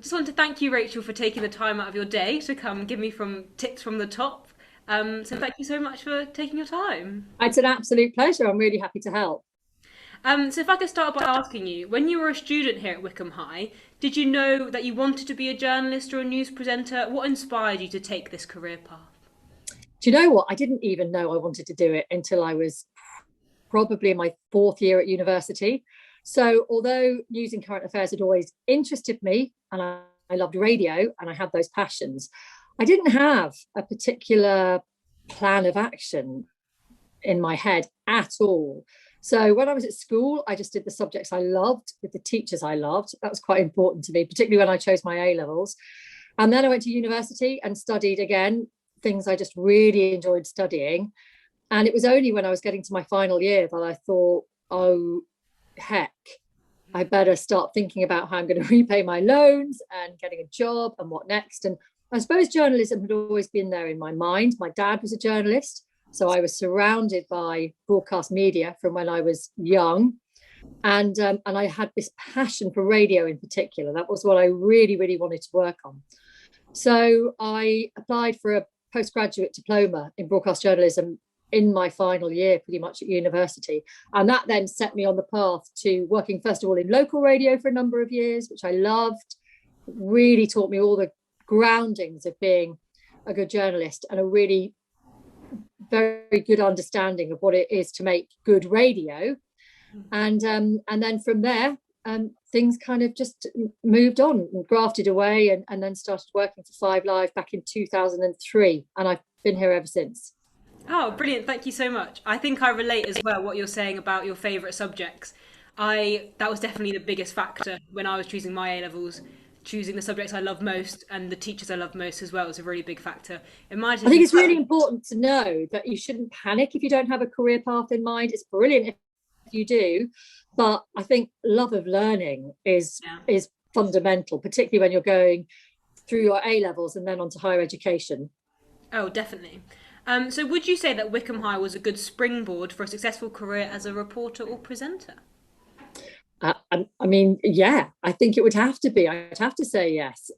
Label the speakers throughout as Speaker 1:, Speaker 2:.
Speaker 1: Just want to thank you, Rachel, for taking the time out of your day to come give me from tips from the top. So thank you so much for taking your time.
Speaker 2: It's an absolute pleasure. I'm really happy to help.
Speaker 1: So if I could start by asking you, when you were a student here at Wycombe High, did you know that you wanted to be a journalist or a news presenter? What inspired you to take this career path?
Speaker 2: Do you know what? I didn't even know I wanted to do it until I was probably in my fourth year at university. So, although news and current affairs had always interested me and I loved radio and I had those passions, I didn't have a particular plan of action in my head at all. So when I was at school, I just did the subjects I loved with the teachers I loved. That was quite important to me, particularly when I chose my A levels. And then I went to university and studied again things I just really enjoyed studying. And it was only when I was getting to my final year that I thought, oh, heck, I better start thinking about how I'm going to repay my loans and getting a job and what next. And I suppose journalism had always been there in my mind. My dad was a journalist. So I was surrounded by broadcast media from when I was young. And I had this passion for radio in particular. That was what I really, really wanted to work on. So I applied for a postgraduate diploma in broadcast journalism in my final year, pretty much at university. And that then set me on the path to working, first of all, in local radio for a number of years, which I loved. It really taught me all the groundings of being a good journalist and a really very good understanding of what it is to make good radio. And then from there, things kind of just moved on and grafted away and then started working for Five Live back in 2003. And I've been here ever since.
Speaker 1: Oh, brilliant. Thank you so much. I think I relate as well what you're saying about your favourite subjects. I That was definitely the biggest factor when I was choosing my A levels. Choosing the subjects I love most and the teachers I love most as well was a really big factor. In my
Speaker 2: I think
Speaker 1: decision,
Speaker 2: it's really important to know that you shouldn't panic if you don't have a career path in mind. It's brilliant if you do, but I think love of learning
Speaker 1: yeah.
Speaker 2: is fundamental, particularly when you're going through your A levels and then onto higher education.
Speaker 1: Oh, definitely. So would you say that Wycombe High was a good springboard for a successful career as a reporter or presenter?
Speaker 2: I mean, yeah, I think it would have to be. I'd have to say yes.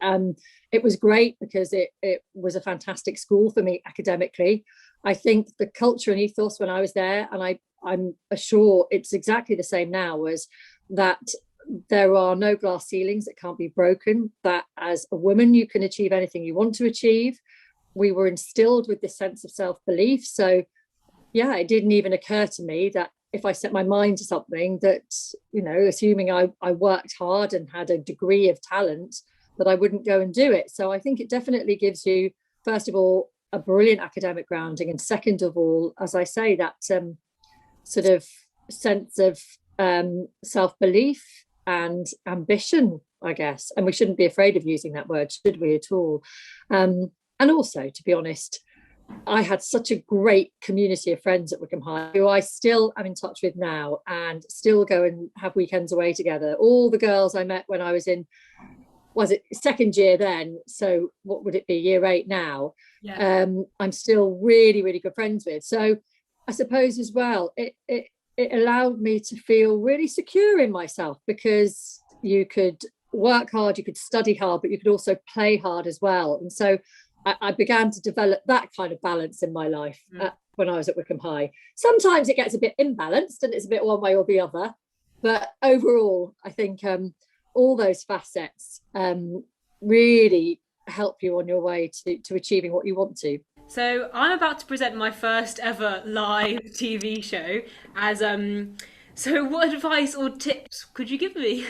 Speaker 2: It was great because it was a fantastic school for me academically. I think the culture and ethos when I was there, and I'm sure it's exactly the same now, was that there are no glass ceilings that can't be broken, that as a woman, you can achieve anything you want to achieve. We were instilled with this sense of self belief. So, yeah, it didn't even occur to me that if I set my mind to something that, assuming I worked hard and had a degree of talent, that I wouldn't go and do it. So I think it definitely gives you, first of all, a brilliant academic grounding. And second of all, as I say, that sort of sense of self belief and ambition, I guess. And we shouldn't be afraid of using that word, should we at all? And also, to be honest, I had such a great community of friends at Wycombe High who I still am in touch with now and still go and have weekends away together. All the girls I met when I was in, was it second year then? So what would it be, year 8 now?
Speaker 1: Yeah.
Speaker 2: I'm still really, really good friends with. So I suppose as well, it allowed me to feel really secure in myself because you could work hard, you could study hard, but you could also play hard as well. And so I began to develop that kind of balance in my life when I was at Wycombe High. Sometimes it gets a bit imbalanced and it's a bit one way or the other. But overall, I think all those facets really help you on your way to achieving what you want to.
Speaker 1: So I'm about to present my first ever live TV show as so what advice or tips could you give me?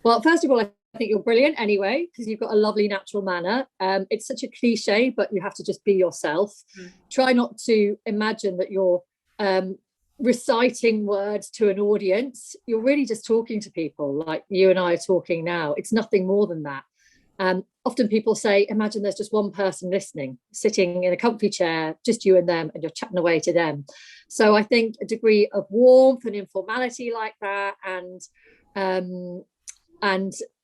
Speaker 2: Well, first of all, I think you're brilliant anyway, because you've got a lovely natural manner. It's such a cliche, but you have to just be yourself.
Speaker 1: Mm.
Speaker 2: Try not to imagine that you're reciting words to an audience. You're really just talking to people like you and I are talking now. It's nothing more than that. Often people say, imagine there's just one person listening, sitting in a comfy chair, just you and them, and you're chatting away to them. So I think a degree of warmth and informality like that, and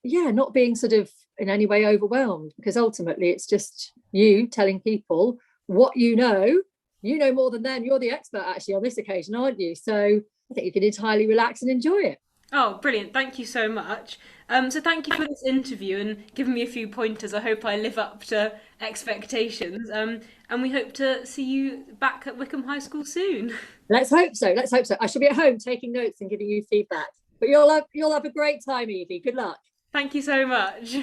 Speaker 2: yeah, not being sort of in any way overwhelmed, because ultimately it's just you telling people what you know. You know more than them. You're the expert actually on this occasion, aren't you? So I think you can entirely relax and enjoy it.
Speaker 1: Oh, brilliant. Thank you so much. So thank you for this interview and giving me a few pointers. I hope I live up to expectations. And we hope to see you back at Wycombe High School soon.
Speaker 2: Let's hope so. Let's hope so. I shall be at home taking notes and giving you feedback. But you'll have a great time, Evie. Good luck.
Speaker 1: Thank you so much.